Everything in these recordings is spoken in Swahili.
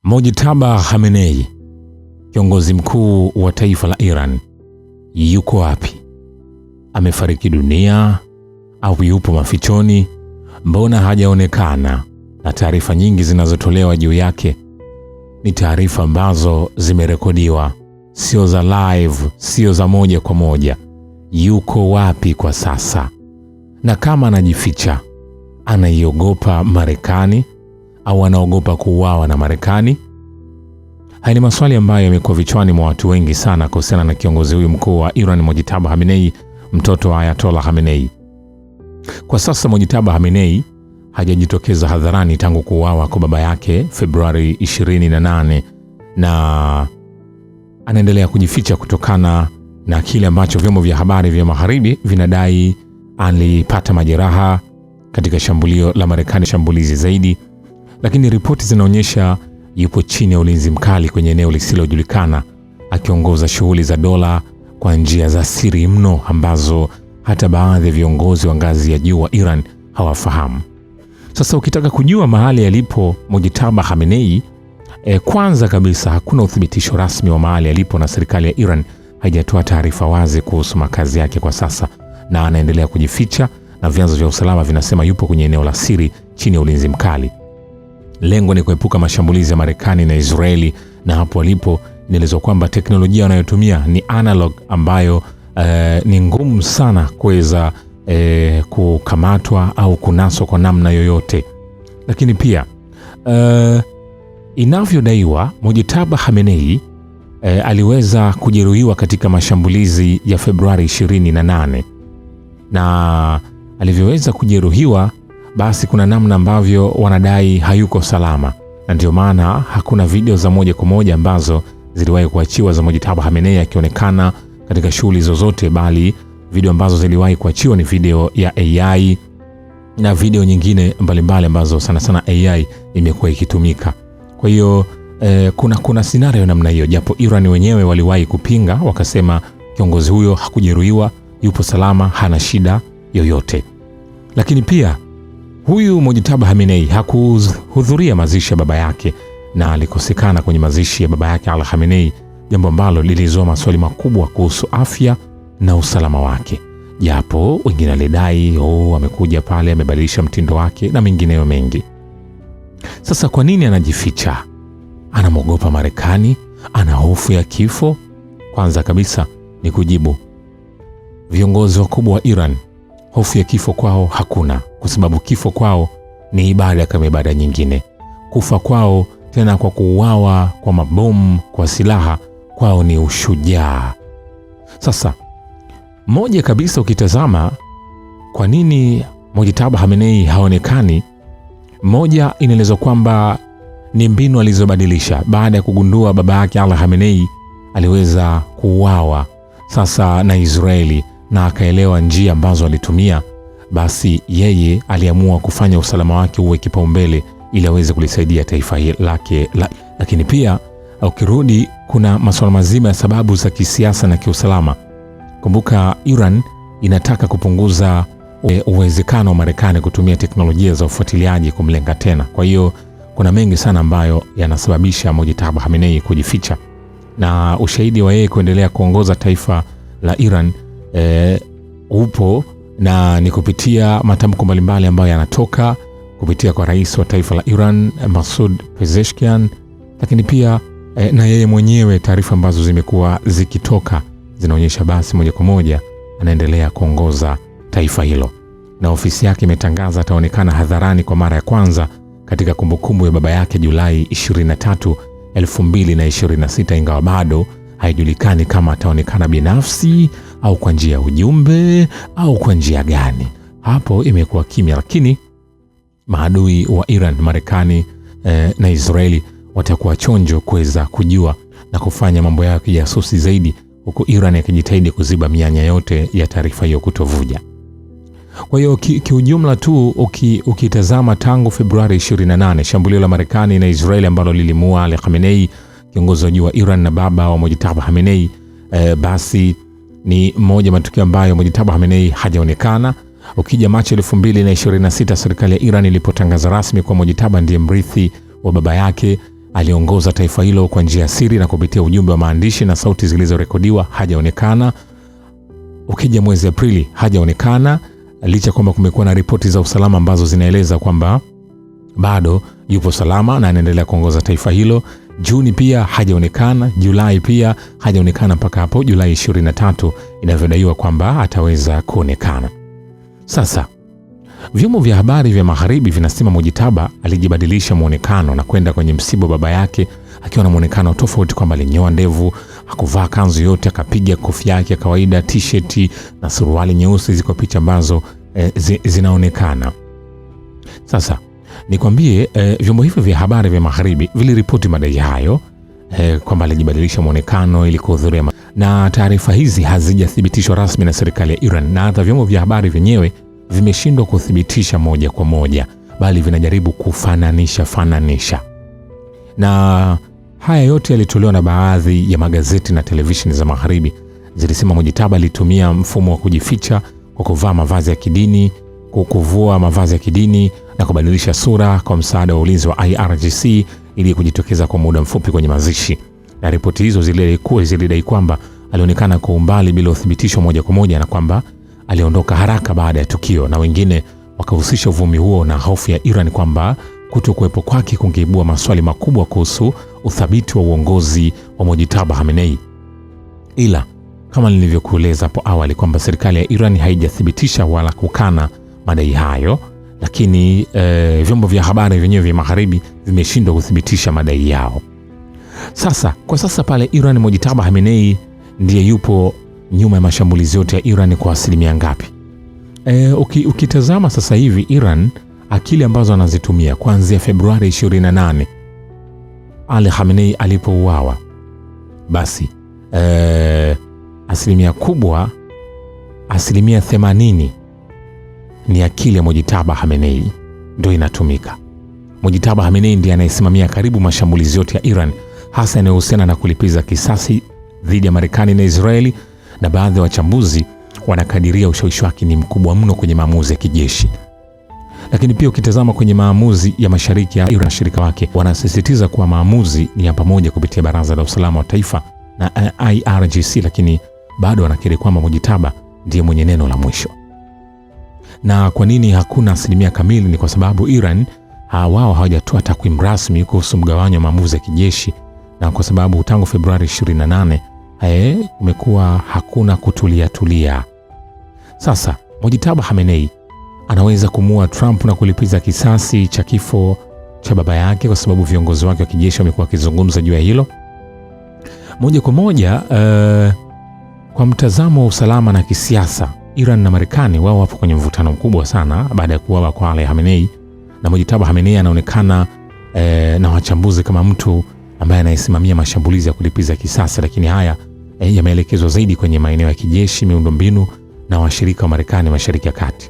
Mojtaba Khamenei, kiongozi mkuu wa taifa la Iran, yuko wapi? Amefariki dunia au yupo mafichoni? Mbona hajaonekana? Na taarifa nyingi zinazotolewa juu yake ni taarifa ambazo zimerekodiwa, sio za live, sio za moja kwa moja. Yuko wapi kwa sasa? Na kama anajificha, anaiogopa Marekani au anaogopa kuuawa na Marekani? Haya ni maswali ambayo yamekuwa vichwani mwa watu wengi sana kuhusiana na kiongozi huyu mkuu wa Iran, Mojtaba Khamenei, mtoto wa Ayatollah Khamenei. Kwa sasa Mojtaba Khamenei hajajitokeza hadharani tangu kuuawa kwa baba yake Februari 28, na anaendelea kujificha kutokana na kile ambacho vyombo vya habari vya magharibi vinadai alipata majeraha katika shambulio la Marekani, shambulizi zaidi. Lakini ripoti zinaonyesha yupo chini ya ulinzi mkali kwenye eneo lisilojulikana, akiongoza shughuli za dola kwa njia za siri mno ambazo hata baadhi ya viongozi wa ngazi ya juu wa Iran hawafahamu. Sasa ukitaka kujua mahali alipo Mojtaba Khamenei, kwanza kabisa hakuna uthibitisho rasmi wa mahali alipo, na serikali ya Iran haijatoa taarifa wazi kuhusu makazi yake kwa sasa, na anaendelea kujificha, na vyanzo vya usalama vinasema yupo kwenye eneo la siri chini ya ulinzi mkali. Lengo ni kuepuka mashambulizi ya Marekani na Israeli, na hapo alipo inaelezwa kwamba teknolojia wanayotumia ni analog, ambayo ni ngumu sana kuweza kukamatwa au kunaswa kwa namna yoyote. Lakini pia inavyodaiwa Mojtaba Khamenei aliweza kujeruhiwa katika mashambulizi ya Februari 28, na alivyoweza kujeruhiwa, basi kuna namna ambavyo wanadai hayuko salama, na ndio maana hakuna video za moja kwa moja ambazo ziliwahi kuachiwa za Mojtaba Khamenei akionekana katika shughuli zozote, bali video ambazo ziliwahi kuachiwa ni video ya AI na video nyingine mbalimbali ambazo sana sana AI imekuwa ikitumika. Kwa hiyo kuna scenario namna hiyo, japo Iran wenyewe waliwahi kupinga, wakasema kiongozi huyo hakujeruhiwa, yupo salama, hana shida yoyote. Lakini pia huyu Mojtaba Khamenei hakuhudhuria mazishi ya baba yake, na alikosekana kwenye mazishi ya baba yake Ali Khamenei, jambo ambalo lilizua maswali makubwa kuhusu afya na usalama wake, japo wengine walidai amekuja pale amebadilisha mtindo wake na mengineyo mengi. Sasa kwa nini anajificha? Anamwogopa Marekani? Ana hofu ya kifo? Kwanza kabisa ni kujibu, viongozi wakubwa wa Iran hofu ya kifo kwao hakuna, kwa sababu kifo kwao ni ibada kama ibada nyingine. Kufa kwao, tena kwa kuuawa kwa mabomu, kwa silaha, kwao ni ushujaa. Sasa moja kabisa, ukitazama kwa nini Mojtaba Khamenei haonekani, moja inaelezwa kwamba ni mbinu alizobadilisha baada ya kugundua baba yake Ali Khamenei aliweza kuuawa sasa na Israeli, na akaelewa njia ambazo alitumia, basi yeye aliamua kufanya usalama wake uwe kipaumbele ili aweze kulisaidia taifa lake. Lakini pia ukirudi, kuna masuala mazima ya sababu za kisiasa na kiusalama. Kumbuka Iran inataka kupunguza uwezekano wa Marekani kutumia teknolojia za ufuatiliaji kumlenga tena. Kwa hiyo kuna mengi sana ambayo yanasababisha Mojtaba Khamenei kujificha, na ushahidi wa yeye kuendelea kuongoza taifa la Iran upo, na ni kupitia matamko mbalimbali ambayo yanatoka kupitia kwa rais wa taifa la Iran Masoud Pezeshkian, lakini pia na yeye mwenyewe. Taarifa ambazo zimekuwa zikitoka zinaonyesha basi moja kwa moja anaendelea kuongoza taifa hilo, na ofisi yake imetangaza ataonekana hadharani kwa mara ya kwanza katika kumbukumbu ya baba yake Julai 23, 2026, ingawa bado haijulikani kama ataonekana binafsi au kwa njia ya ujumbe au kwa njia gani. Hapo imekuwa kimya, lakini maadui wa Iran, Marekani na Israeli watakuwa chonjo kuweza kujua na kufanya mambo yao ya kijasusi zaidi, huku Iran ikijitahidi kuziba mianya yote ya taarifa hiyo kutovuja. Kwa hiyo kiujumla tu ukitazama tangu Februari 28, shambulio la Marekani na Israeli ambalo lilimuua Ali Khamenei, kiongozi wa juu wa Iran na baba wa Mojtaba Khamenei, basi ni moja matukio ambayo Mojtaba Khamenei hajaonekana. Ukija Machi 2026, serikali ya Iran ilipotangaza rasmi kwa Mojtaba ndiye mrithi wa baba yake, aliongoza taifa hilo kwa njia ya siri na kupitia ujumbe wa maandishi na sauti zilizorekodiwa hajaonekana. Ukija mwezi Aprili hajaonekana, licha kwamba kumekuwa na ripoti za usalama ambazo zinaeleza kwamba bado yupo salama na anaendelea kuongoza taifa hilo. Juni pia hajaonekana, Julai pia hajaonekana mpaka hapo Julai 23 inavyodaiwa kwamba ataweza kuonekana. Sasa vyombo vya habari vya magharibi vinasema Mujitaba alijibadilisha muonekano na kwenda kwenye msiba baba yake akiwa na muonekano tofauti, kwamba alinyoa ndevu, akuvaa kanzu yote, akapiga kofia yake ya kawaida, t-shirt na suruali nyeusi. Ziko picha ambazo zinaonekana. Sasa nikwambie, vyombo hivyo vya habari vya magharibi viliripoti madai hayo kwamba alijibadilisha muonekano ili kuhudhuria, na taarifa hizi hazijathibitishwa rasmi na serikali ya Iran, na hata vyombo vya habari vyenyewe vimeshindwa kuthibitisha moja kwa moja, bali vinajaribu kufananisha. Na haya yote yalitolewa na baadhi ya magazeti na televisheni za magharibi. Zilisema Mujitaba alitumia mfumo wa kujificha kwa kuvaa mavazi ya kidini, kuvua mavazi ya kidini na kubadilisha sura kwa msaada wa ulinzi wa IRGC ili kujitokeza kwa muda mfupi kwenye mazishi. Na ripoti hizo zilidai kwamba alionekana kwa umbali bila uthibitisho moja kwa moja na kwamba aliondoka haraka baada ya tukio, na wengine wakahusisha uvumi huo na hofu ya Iran kwamba kutokuwepo kwake kungeibua maswali makubwa kuhusu uthabiti wa uongozi wa Mujitaba Khamenei. Ila kama nilivyokueleza hapo awali kwamba serikali ya Iran haijathibitisha wala kukana madai hayo, lakini vyombo vya habari vyenyewe vya magharibi vimeshindwa kuthibitisha madai yao. Sasa kwa sasa pale Iran, Mujitaba Khamenei ndiye yupo nyuma ya mashambulizi yote ya Iran kwa asilimia ngapi? Ukitazama sasa hivi Iran, akili ambazo anazitumia kuanzia Februari 28 Ali Khamenei alipouawa, basi asilimia kubwa, asilimia 80 ni akili ya Mujitaba Khamenei ndio inatumika. Mujitaba Khamenei ndiye anayesimamia karibu mashambulizi yote ya Iran, hasa yanayohusiana na kulipiza kisasi dhidi ya Marekani na Israeli, na baadhi ya wachambuzi wanakadiria ushawishi wake ni mkubwa mno kwenye maamuzi ya kijeshi. Lakini pia ukitazama kwenye maamuzi ya mashariki ya Iran, washirika wake wanasisitiza kuwa maamuzi ni ya pamoja kupitia Baraza la Usalama wa Taifa na IRGC, lakini bado wanakiri kwamba Mujitaba ndiye mwenye neno la mwisho. Na kwa nini hakuna asilimia kamili? Ni kwa sababu Iran wao hawajatoa takwimu rasmi kuhusu mgawanyo wa maamuzi ya kijeshi, na kwa sababu tangu Februari 28 kumekuwa hakuna kutulia. Sasa Mujitaba Khamenei anaweza kumua Trump na kulipiza kisasi cha kifo cha baba yake, kwa sababu viongozi wake wa kijeshi wamekuwa wakizungumza juu ya hilo moja kwa moja. Kwa mtazamo wa usalama na kisiasa, Iran na Marekani wao wapo kwenye mvutano mkubwa sana baada ya kuuawa kwa Ali Khamenei, na Mujitaba Khamenei anaonekana na wachambuzi kama mtu ambaye anayesimamia mashambulizi ya kulipiza kisasi, lakini haya yameelekezwa zaidi kwenye maeneo ya kijeshi, miundombinu na washirika wa Marekani Mashariki ya Kati.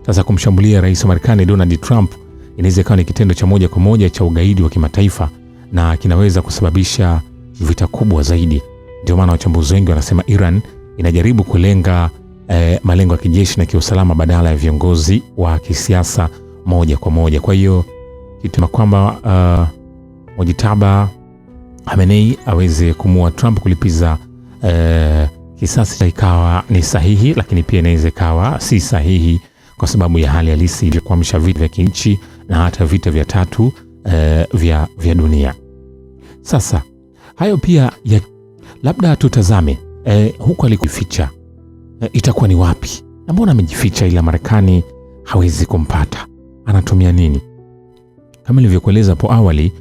Sasa kumshambulia rais wa Marekani Donald Trump inaweza kuwa ni kitendo cha moja kwa moja cha ugaidi wa kimataifa na kinaweza kusababisha vita kubwa zaidi. Ndio maana wachambuzi wengi wanasema Iran inajaribu kulenga malengo ya kijeshi na kiusalama badala ya viongozi wa kisiasa moja kwa moja. Kwa hiyo kitu kwamba Mujitaba Khamenei aweze kumua Trump kulipiza kisasi ikawa ni sahihi, lakini pia inaweza ikawa si sahihi kwa sababu ya hali halisi ya kuamsha vita vya kinchi na hata vita vya tatu vya dunia. Sasa hayo pia labda tutazame huko alikuficha itakuwa ni wapi, na mbona amejificha ila Marekani hawezi kumpata, anatumia nini? Kama nilivyokueleza hapo awali,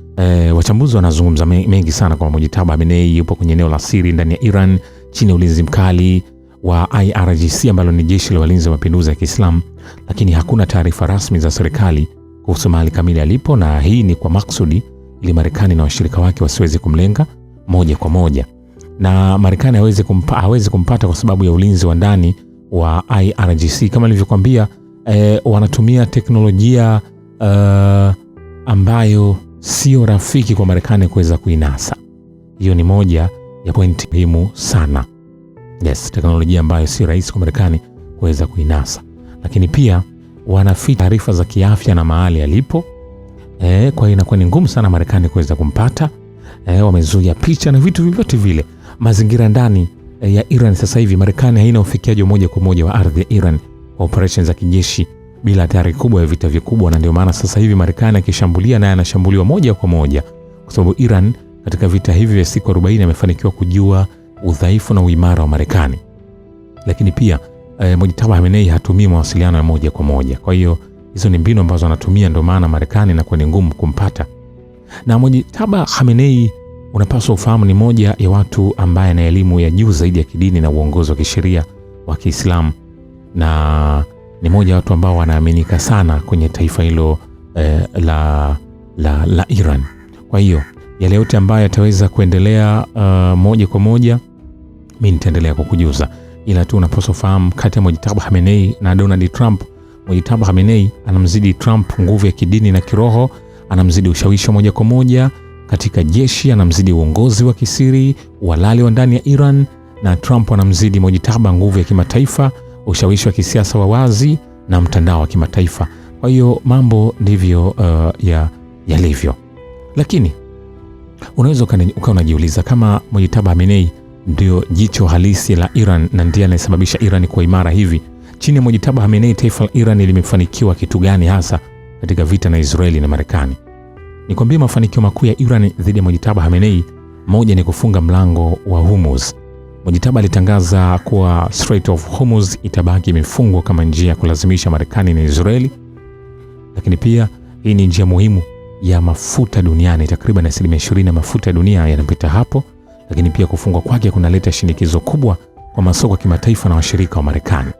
wachambuzi wanazungumza mengi sana kwa Mujitaba Khamenei yupo kwenye eneo la siri ndani ya Iran chini ya ulinzi mkali wa IRGC ambalo ni jeshi la walinzi wa mapinduzi ya Kiislamu, lakini hakuna taarifa rasmi za serikali kuhusu mahali kamili alipo, na hii ni kwa maksudi ili Marekani na washirika wake wasiweze kumlenga moja kwa moja, na Marekani hawezi kumpata kwa sababu ya ulinzi wa ndani wa IRGC. Kama nilivyokuambia, wanatumia teknolojia ambayo sio rafiki kwa Marekani kuweza kuinasa. Hiyo ni moja ya pointi muhimu sana. Yes, teknolojia ambayo sio rahisi kwa Marekani kuweza kuinasa. Lakini pia wanaficha taarifa za kiafya na mahali alipo, Kwa hiyo inakuwa ni ngumu sana Marekani kuweza kumpata. Wamezuia picha na vitu vyote vile. Mazingira ndani ya Iran sasa hivi, Marekani haina ufikiaji moja kwa moja wa ardhi ya Iran kwa operations za kijeshi bila hatari kubwa ya vita vikubwa, na ndio maana sasa hivi Marekani akishambulia naye anashambuliwa moja kwa moja, kwa sababu Iran katika vita hivi vya siku 40 amefanikiwa kujua udhaifu na uimara wa Marekani. Lakini pia Mojtaba Khamenei hatumii mawasiliano ya moja kwa moja. Kwa hiyo hizo ni mbinu ambazo anatumia, ndio maana Marekani inakuwa ni ngumu kumpata. Na Mojtaba Khamenei unapaswa ufahamu ni moja ya watu ambaye ana elimu ya juu zaidi ya kidini na uongozi wa kisheria wa Kiislamu, na ni moja ya watu ambao wanaaminika sana kwenye taifa hilo la Iran. Kwa hiyo yale yote ambayo yataweza kuendelea moja kwa moja mimi nitaendelea kukujuza, ila tu unapaswa ufahamu kati ya Mojtaba Khamenei na Donald Trump, Mojtaba Khamenei anamzidi Trump nguvu ya kidini na kiroho, anamzidi ushawishi moja kwa moja katika jeshi, anamzidi uongozi wa kisiri, uhalali wa ndani ya Iran, na Trump anamzidi Mojtaba nguvu ya kimataifa, ushawishi wa kisiasa wa wazi na mtandao wa kimataifa. Kwa hiyo mambo ndivyo yalivyo. Lakini unaweza ukawa unajiuliza kama Mojtaba Khamenei ndio jicho halisi la Iran na ndiye anayesababisha Iran kuwa imara hivi, chini ya Mojtaba Khamenei taifa la Iran limefanikiwa kitu gani hasa katika vita na Israeli na Marekani? Nikwambie mafanikio makuu ya Iran dhidi ya Mojtaba Khamenei, moja ni kufunga mlango wa Hormuz. Mojtaba alitangaza kuwa Strait of Hormuz itabaki imefungwa kama njia ya kulazimisha Marekani na Israeli. Lakini pia hii ni njia muhimu ya mafuta duniani, takriban 20% ya mafuta ya dunia yanapita hapo. Lakini pia kufungwa kwake kunaleta shinikizo kubwa kwa masoko ya kimataifa na washirika wa Marekani.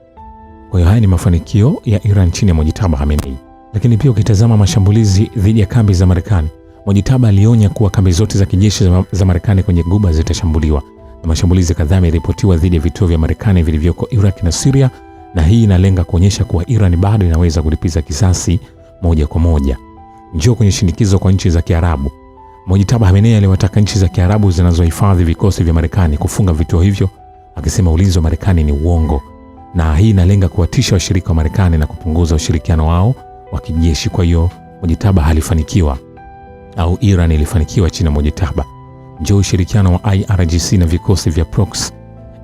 Kwa hiyo haya ni mafanikio ya Iran chini ya Mojtaba Khamenei. Lakini pia ukitazama mashambulizi dhidi ya kambi za Marekani, Mojtaba alionya kuwa kambi zote za kijeshi za Marekani kwenye Ghuba zitashambuliwa, na mashambulizi kadhaa yameripotiwa dhidi ya vituo vya Marekani vilivyoko Iraq na Syria, na hii inalenga kuonyesha kuwa Iran bado inaweza kulipiza kisasi moja kwa moja. Njoo kwenye shinikizo kwa nchi za Kiarabu. Mojtaba Khamenei aliwataka nchi za Kiarabu zinazohifadhi vikosi vya Marekani kufunga vituo hivyo, akisema ulinzi wa Marekani ni uongo, na hii inalenga kuwatisha washirika wa Marekani na kupunguza ushirikiano wao wa kijeshi. Kwa hiyo Mojtaba halifanikiwa, au Iran ilifanikiwa chini ya Mojtaba. Njoo ushirikiano wa IRGC na vikosi vya proxy.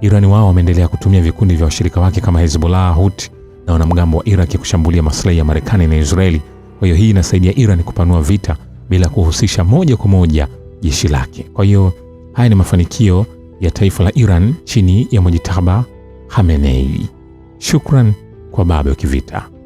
Iran wao wameendelea kutumia vikundi vya washirika wake kama Hezbollah, Houthi na wanamgambo wa Iraq kushambulia maslahi ya Marekani na Israeli. Kwa hiyo hii inasaidia Iran kupanua vita bila kuhusisha moja kwa moja jeshi lake. Kwa hiyo haya ni mafanikio ya taifa la Iran chini ya Mojtaba Khamenei. Shukran kwa Baba wa Kivita.